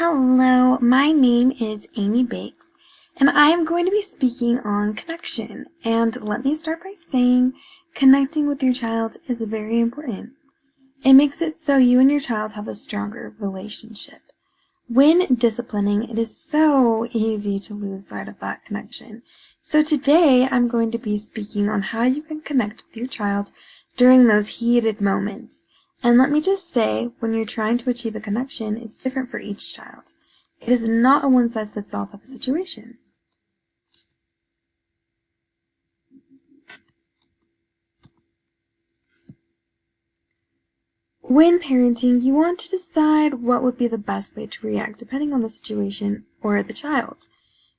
Hello, my name is Amy Bakes, and I am going to be speaking on connection. And let me start by saying connecting with your child is very important. It makes it so you and your child have a stronger relationship. When disciplining, it is so easy to lose sight of that connection. So today I'm going to be speaking on how you can connect with your child during those heated moments. And let me just say, when you're trying to achieve a connection, it's different for each child. It is not a one-size-fits-all type of situation. When parenting, you want to decide what would be the best way to react depending on the situation or the child.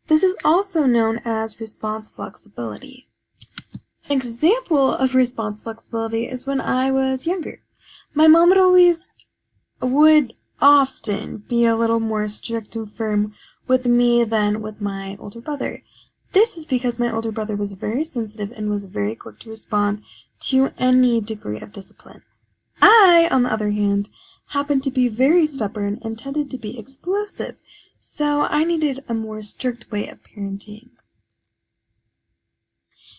This is also known as response flexibility. An example of response flexibility is when I was younger. My mom would often be a little more strict and firm with me than with my older brother. This is because my older brother was very sensitive and was very quick to respond to any degree of discipline. I, on the other hand, happened to be very stubborn and tended to be explosive, so I needed a more strict way of parenting.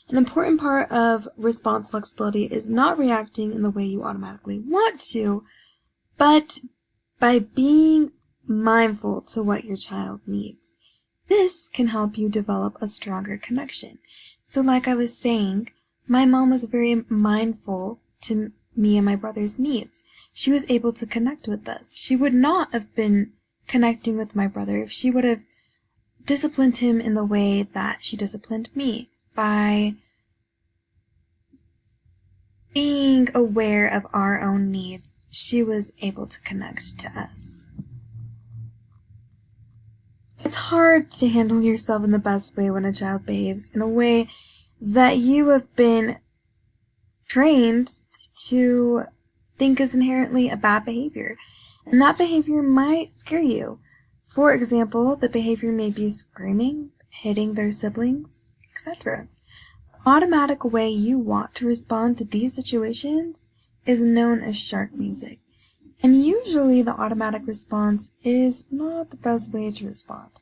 An important part of response flexibility is not reacting in the way you automatically want to, but by being mindful to what your child needs. This can help you develop a stronger connection. So like I was saying, my mom was very mindful to me and my brother's needs. She was able to connect with us. She would not have been connecting with my brother if she would have disciplined him in the way that she disciplined me, by being aware of our own needs. She was able to connect to us. It's hard to handle yourself in the best way when a child behaves in a way that you have been trained to think is inherently a bad behavior, and that behavior might scare you. For example, the behavior may be screaming, hitting their siblings, etc. The automatic way you want to respond to these situations is known as shark music, and usually the automatic response is not the best way to respond.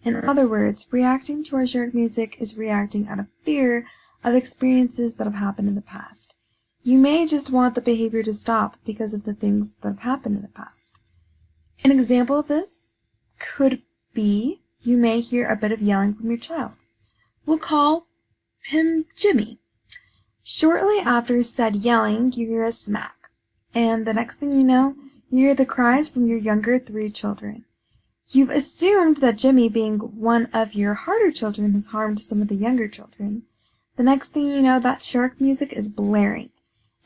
In other words, reacting to our shark music is reacting out of fear of experiences that have happened in the past. You may just want the behavior to stop because of the things that have happened in the past. An example of this could be you may hear a bit of yelling from your child. We'll call him Jimmy. Shortly after said yelling, you hear a smack, and the next thing you know, you hear the cries from your younger 3 children. You've assumed that Jimmy, being one of your harder children, has harmed some of the younger children. The next thing you know, that shark music is blaring,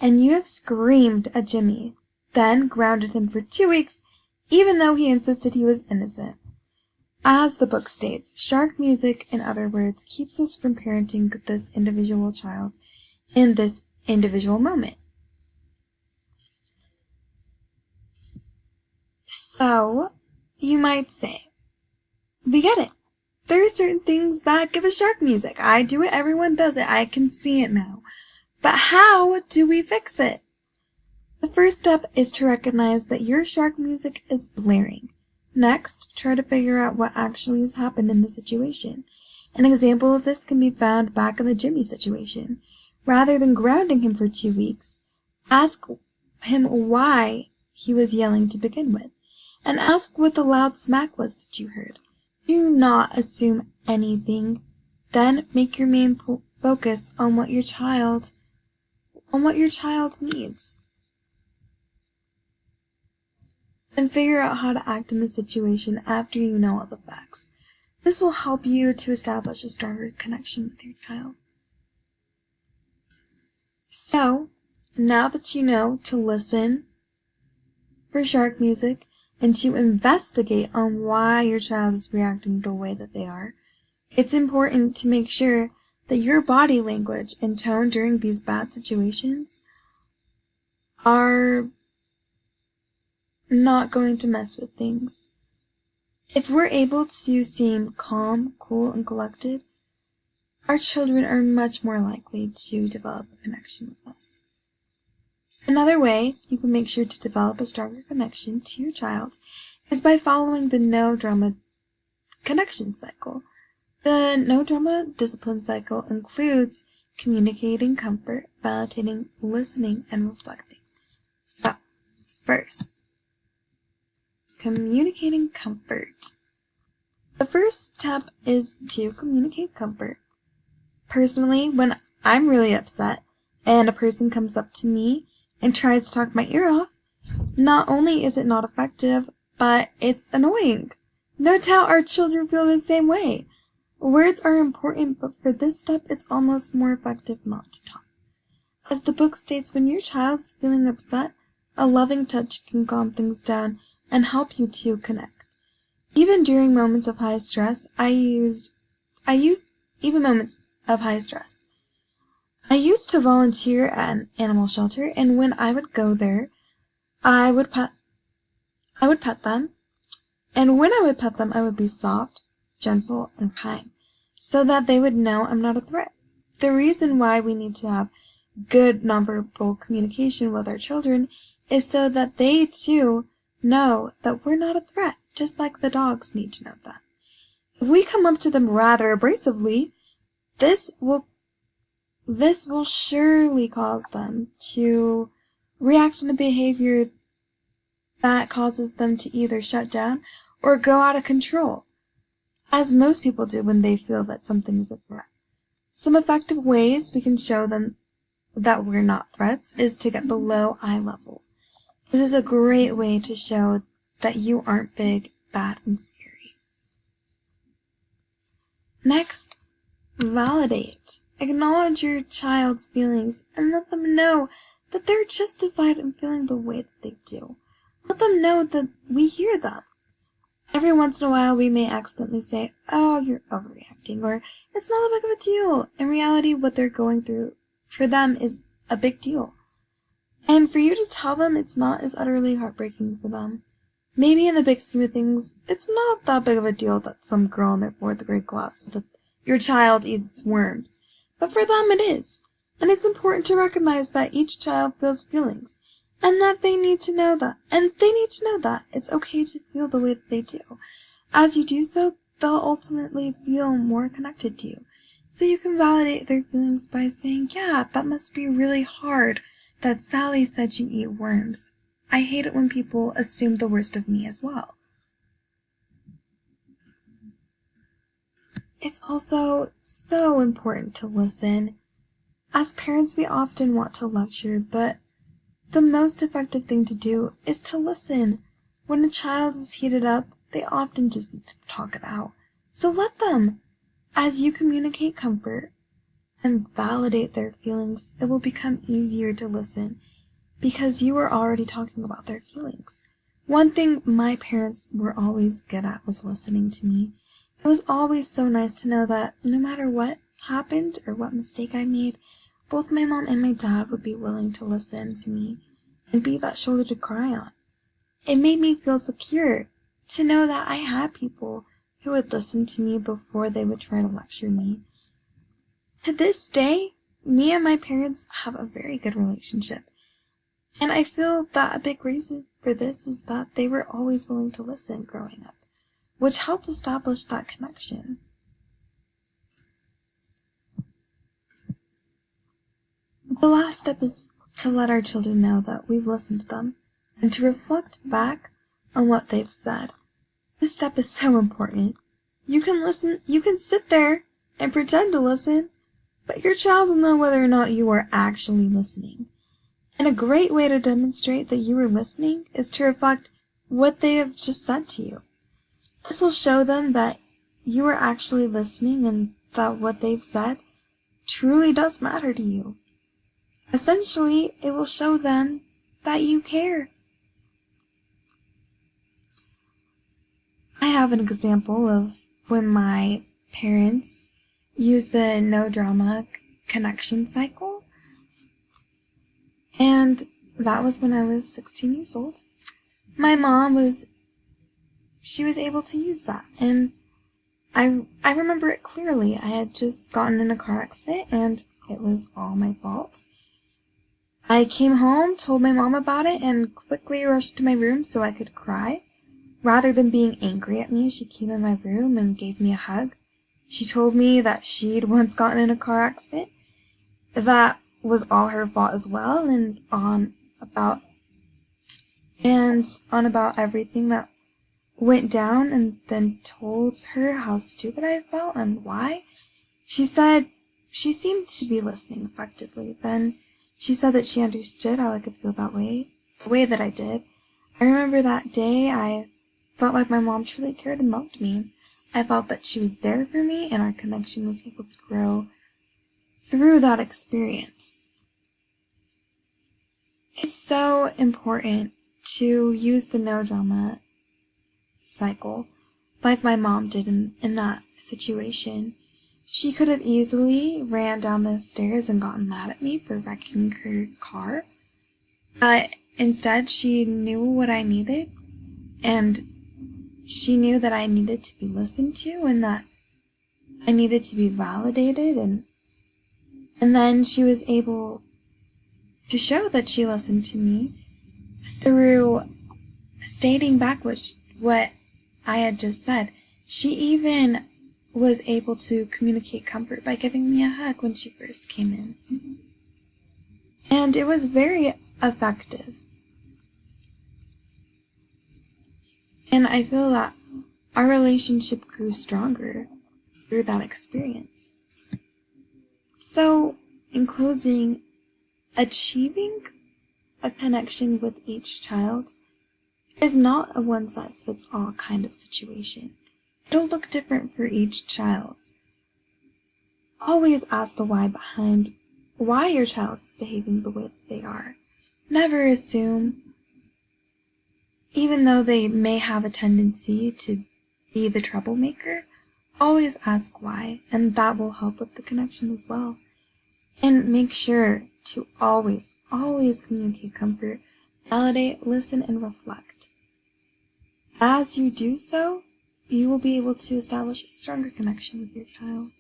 and you have screamed at Jimmy, then grounded him for 2 weeks, even though he insisted he was innocent. As the book states, shark music, in other words, keeps us from parenting this individual child in this individual moment. So, you might say, we get it. There are certain things that give us shark music. I do it, everyone does it, I can see it now. But how do we fix it? The first step is to recognize that your shark music is blaring. Next, try to figure out what actually has happened in the situation. An example of this can be found back in the Jimmy situation. Rather than grounding him for 2 weeks, ask him why he was yelling to begin with, and ask what the loud smack was that you heard. Do not assume anything. Then make your main focus on what your child needs. And figure out how to act in the situation after you know all the facts. This will help you to establish a stronger connection with your child. So, now that you know to listen for shark music and to investigate on why your child is reacting the way that they are, it's important to make sure that your body language and tone during these bad situations are not going to mess with things. If we're able to seem calm, cool, and collected, our children are much more likely to develop a connection with us. Another way you can make sure to develop a stronger connection to your child is by following the no drama connection cycle. The no drama discipline cycle includes communicating comfort, validating, listening, and reflecting. So, first, communicating comfort. The first step is to communicate comfort. Personally, when I'm really upset and a person comes up to me and tries to talk my ear off, not only is it not effective, but it's annoying. No doubt our children feel the same way. Words are important, but for this step, it's almost more effective not to talk. As the book states, when your child is feeling upset, a loving touch can calm things down and help you two connect. Even during moments of high stress, I used to volunteer at an animal shelter, and when I would go there, I would pet them, and when I would pet them, I would be soft, gentle, and kind, so that they would know I'm not a threat. The reason why we need to have good nonverbal communication with our children is so that they too know that we're not a threat, just like the dogs need to know that. If we come up to them rather abrasively, this will surely cause them to react in a behavior that causes them to either shut down or go out of control, as most people do when they feel that something is a threat. Some effective ways we can show them that we're not threats is to get below eye level. This is a great way to show that you aren't big, bad, and scary. Next, validate. Acknowledge your child's feelings and let them know that they're justified in feeling the way that they do. Let them know that we hear them. Every once in a while we may accidentally say, "Oh, you're overreacting," or "It's not that big of a deal." In reality, what they're going through for them is a big deal. And for you to tell them it's not is utterly heartbreaking for them. Maybe in the big scheme of things, it's not that big of a deal that some girl in their 4th grade class said that your child eats worms. But for them it is. And it's important to recognize that each child feels feelings. And that they need to know that. And they need to know that it's okay to feel the way that they do. As you do so, they'll ultimately feel more connected to you. So you can validate their feelings by saying, "Yeah, that must be really hard that Sally said you eat worms. I hate it when people assume the worst of me as well." It's also so important to listen. As parents, we often want to lecture, but the most effective thing to do is to listen. When a child is heated up, they often just need to talk it out. So let them. As you communicate comfort and validate their feelings, it will become easier to listen because you are already talking about their feelings. One thing my parents were always good at was listening to me. It was always so nice to know that no matter what happened or what mistake I made, both my mom and my dad would be willing to listen to me and be that shoulder to cry on. It made me feel secure to know that I had people who would listen to me before they would try to lecture me. To this day, me and my parents have a very good relationship. And I feel that a big reason for this is that they were always willing to listen growing up, which helped establish that connection. The last step is to let our children know that we've listened to them and to reflect back on what they've said. This step is so important. You can sit there and pretend to listen, but your child will know whether or not you are actually listening. And a great way to demonstrate that you are listening is to reflect what they have just said to you. This will show them that you are actually listening and that what they've said truly does matter to you. Essentially, it will show them that you care. I have an example of when my parents used the no drama connection cycle. And that was when I was 16 years old. My mom was able to use that. And I remember it clearly. I had just gotten in a car accident and it was all my fault. I came home, told my mom about it, and quickly rushed to my room so I could cry. rather than being angry at me, she came in my room and gave me a hug. She told me that she'd once gotten in a car accident. That was all her fault as well, and on about everything that went down, and then told her how stupid I felt and why. She said she seemed to be listening effectively. Then she said that she understood how I could feel that way, the way that I did. I remember that day I felt like my mom truly cared and loved me. I felt that she was there for me, and our connection was able to grow through that experience. It's so important to use the no drama cycle like my mom did in that situation. She could have easily ran down the stairs and gotten mad at me for wrecking her car, but instead she knew what I needed, and she knew that I needed to be listened to and that I needed to be validated, and then she was able to show that she listened to me through stating back what I had just said. She even was able to communicate comfort by giving me a hug when she first came in. And it was very effective. And I feel that our relationship grew stronger through that experience. So, in closing, achieving a connection with each child is not a one-size-fits-all kind of situation. It'll look different for each child. Always ask the why behind why your child is behaving the way that they are. Never assume, even though they may have a tendency to be the troublemaker. Always ask why, and that will help with the connection as well. And make sure to always communicate comfort, validate, listen, and reflect. As you do so, you will be able to establish a stronger connection with your child.